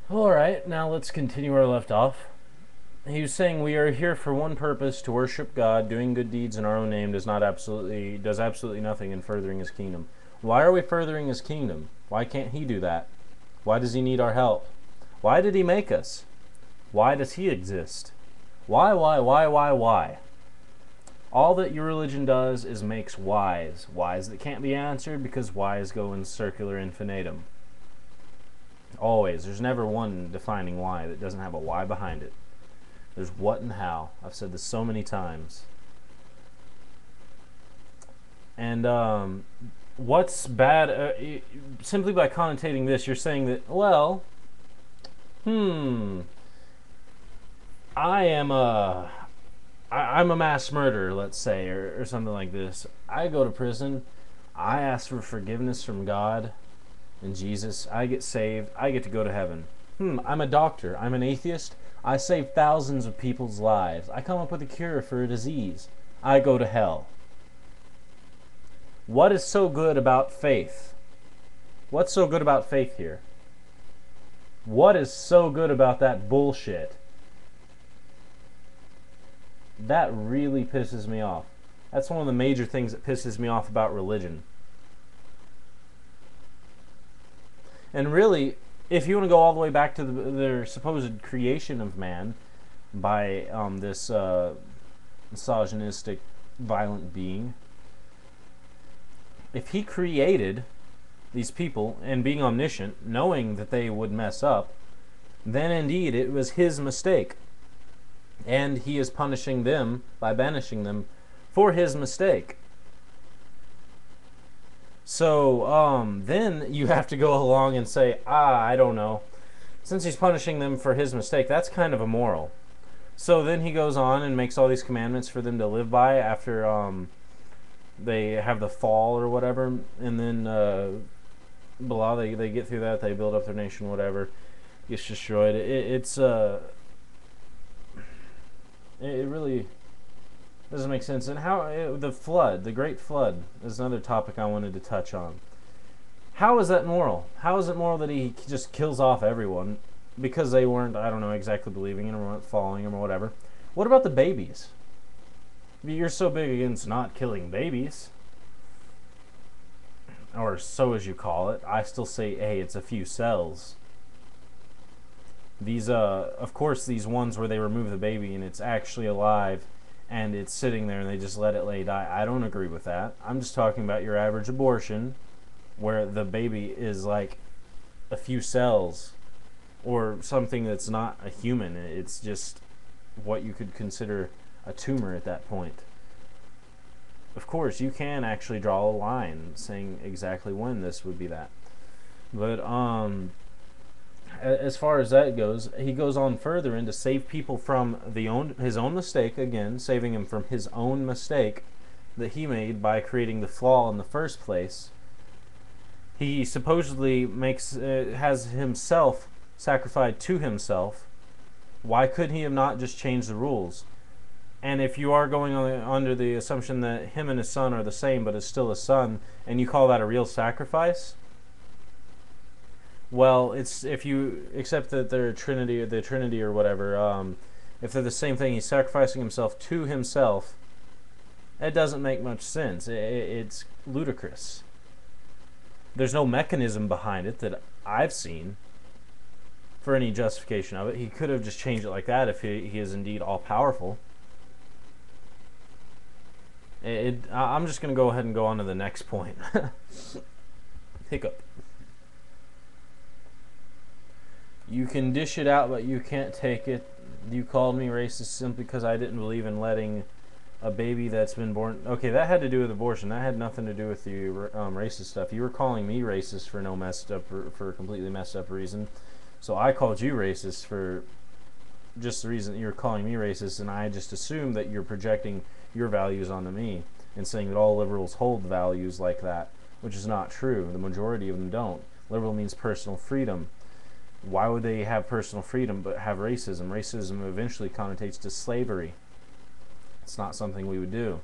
Alright, now let's continue where I left off. He was saying we are here for one purpose, to worship God. Doing good deeds in our own name does absolutely nothing in furthering his kingdom. Why are we furthering his kingdom? Why can't he do that? Why does he need our help? Why did he make us? Why does he exist? Why? All that your religion does is makes whys. Whys that can't be answered because whys go in circular infinitum. Always. There's never one defining why that doesn't have a why behind it. There's what and how. I've said this so many times. And what's bad? Simply by connotating this, you're saying that, well, I'm a mass murderer, let's say, or something like this. I go to prison. I ask for forgiveness from God and Jesus. I get saved. I get to go to heaven. I'm a doctor. I'm an atheist. I save thousands of people's lives. I come up with a cure for a disease. I go to hell. What is so good about faith? What's so good about faith here? What is so good about that bullshit? That really pisses me off. That's one of the major things that pisses me off about religion. And really, if you want to go all the way back to their supposed creation of man by this misogynistic, violent being, if he created these people and being omniscient, knowing that they would mess up, then indeed it was his mistake. And he is punishing them by banishing them for his mistake. So then you have to go along and say, I don't know. Since he's punishing them for his mistake, that's kind of immoral. So then he goes on and makes all these commandments for them to live by after they have the fall or whatever. And then they get through that, they build up their nation, whatever, gets destroyed. It really doesn't make sense. And how the flood, the Great Flood, is another topic I wanted to touch on. How is that moral? How is it moral that he just kills off everyone because they weren't, I don't know, exactly believing him or weren't following him or whatever? What about the babies? You're so big against not killing babies, or so as you call it. I still say, hey, it's a few cells. These, of course, these ones where they remove the baby and it's actually alive and it's sitting there and they just let it lay die. I don't agree with that. I'm just talking about your average abortion where the baby is like a few cells or something that's not a human. It's just what you could consider a tumor at that point. Of course, you can actually draw a line saying exactly when this would be that. But, as far as that goes, he goes on further and to save people from his own mistake, again, saving him from his own mistake that he made by creating the flaw in the first place. He supposedly has himself sacrificed to himself. Why couldn't he have not just changed the rules? And if you are going under the assumption that him and his son are the same, but is still a son, and you call that a real sacrifice, well, it's if you accept that they're the Trinity or whatever. If they're the same thing, he's sacrificing himself to himself. It doesn't make much sense. It's ludicrous. There's no mechanism behind it that I've seen for any justification of it. He could have just changed it like that if he is indeed all powerful. I'm just going to go ahead and go on to the next point. Hiccup. You can dish it out, but you can't take it. You called me racist simply because I didn't believe in letting a baby that's been born. Okay, that had to do with abortion. That had nothing to do with the racist stuff. You were calling me racist for for a completely messed up reason. So I called you racist for just the reason that you were calling me racist, and I just assumed that you're projecting your values onto me and saying that all liberals hold values like that, which is not true. The majority of them don't. Liberal means personal freedom. Why would they have personal freedom but have racism? Racism eventually connotates to slavery. It's not something we would do.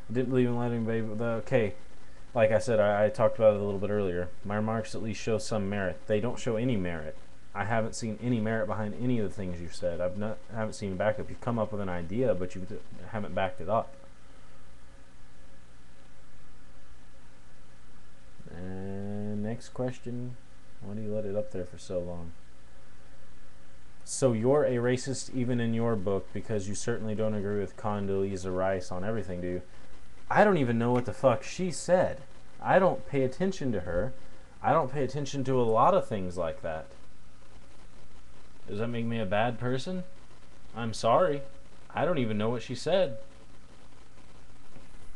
I didn't believe in letting baby. Okay, like I said, I talked about it a little bit earlier. My remarks at least show some merit. They don't show any merit. I haven't seen any merit behind any of the things you've said. I haven't seen backup. You've come up with an idea, but you haven't backed it up. And next question. Why do you let it up there for so long? So you're a racist even in your book because you certainly don't agree with Condoleezza Rice on everything, do you? I don't even know what the fuck she said. I don't pay attention to her. I don't pay attention to a lot of things like that. Does that make me a bad person? I'm sorry. I don't even know what she said.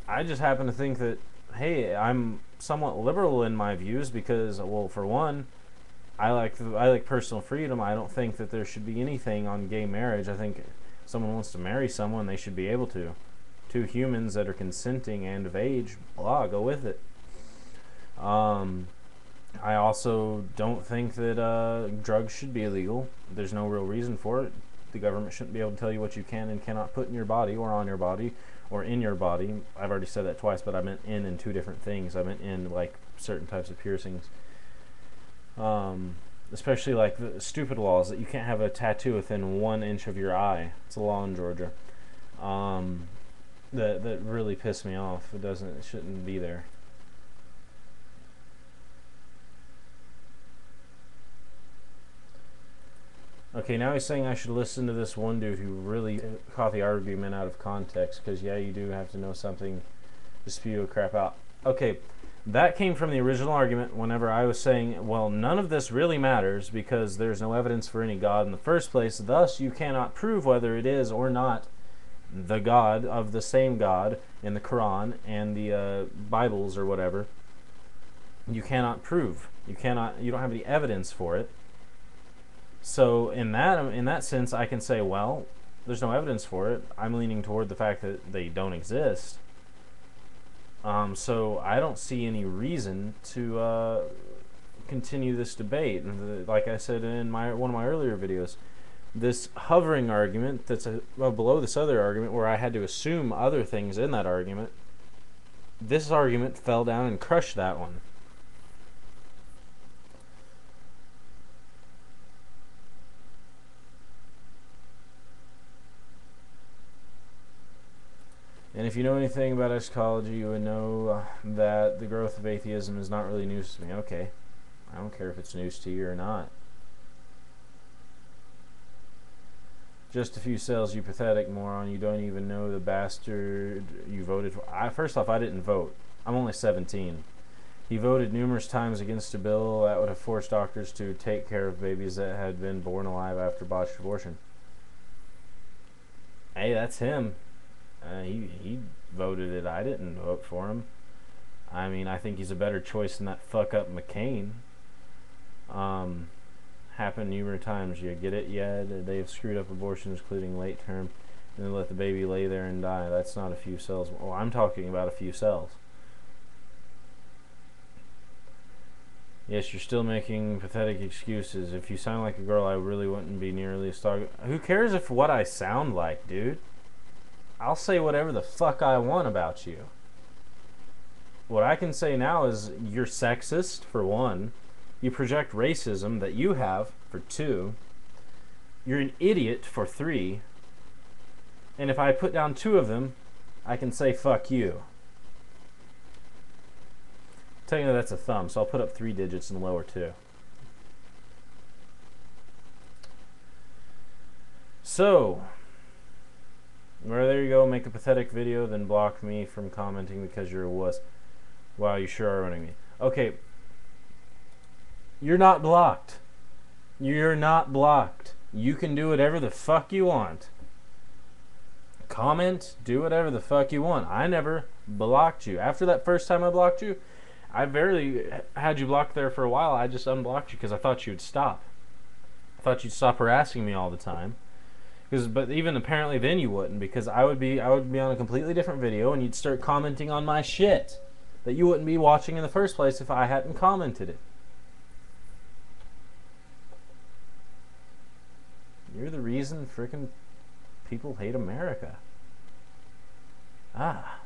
I just happen to think that, hey, I'm somewhat liberal in my views because, well, for one, I like personal freedom. I don't think that there should be anything on gay marriage. I think if someone wants to marry someone, they should be able to. Two humans that are consenting and of age, blah, go with it. I also don't think that drugs should be illegal. There's no real reason for it. The government shouldn't be able to tell you what you can and cannot put in your body or on your body or in your body. I've already said that twice, but I meant in two different things. I meant in like certain types of piercings. Especially like the stupid laws that you can't have a tattoo within 1 inch of your eye. It's a law in Georgia. That really pissed me off. It shouldn't be there. Okay, now he's saying I should listen to this one dude who really caught the argument out of context, because yeah, you do have to know something to spew a crap out. Okay, that came from the original argument whenever I was saying, well, none of this really matters because there's no evidence for any God in the first place, thus you cannot prove whether it is or not the God of the same God in the Quran and the Bibles or whatever. You cannot prove. You don't have any evidence for it. So in that sense, I can say, well, there's no evidence for it. I'm leaning toward the fact that they don't exist. So I don't see any reason to continue this debate. Like I said in one of my earlier videos, this hovering argument that's below this other argument where I had to assume other things in that argument, this argument fell down and crushed that one. And if you know anything about eschatology, you would know that the growth of atheism is not really news to me. Okay, I don't care if it's news to you or not. Just a few cells, you pathetic moron. You don't even know the bastard you voted for. First off, I didn't vote. I'm only 17. He voted numerous times against a bill that would have forced doctors to take care of babies that had been born alive after botched abortion. Hey, that's him. He voted it. I didn't vote for him. I mean, I think he's a better choice than that fuck up McCain. Happened numerous times. You get it? Yeah, they have screwed up abortions, including late term, and then let the baby lay there and die. That's not a few cells. Well, I'm talking about a few cells. Yes, you're still making pathetic excuses. If you sound like a girl, I really wouldn't be nearly as talk. Who cares if what I sound like, dude? I'll say whatever the fuck I want about you. What I can say now is you're sexist, for one. You project racism that you have, for 2. You're an idiot, for 3. And if I put down 2 of them, I can say fuck you. Technically that's a thumb, so I'll put up 3 digits and lower 2. So, well, there you go. Make a pathetic video, then block me from commenting because you're a wuss. Wow, you sure are running me. Okay. You're not blocked. You're not blocked. You can do whatever the fuck you want. Comment, do whatever the fuck you want. I never blocked you. After that first time I blocked you, I barely had you blocked there for a while. I just unblocked you because I thought you'd stop. I thought you'd stop harassing me all the time. But even apparently then you wouldn't, because I would be on a completely different video and you'd start commenting on my shit that you wouldn't be watching in the first place if I hadn't commented it. You're the reason frickin' people hate America. Ah.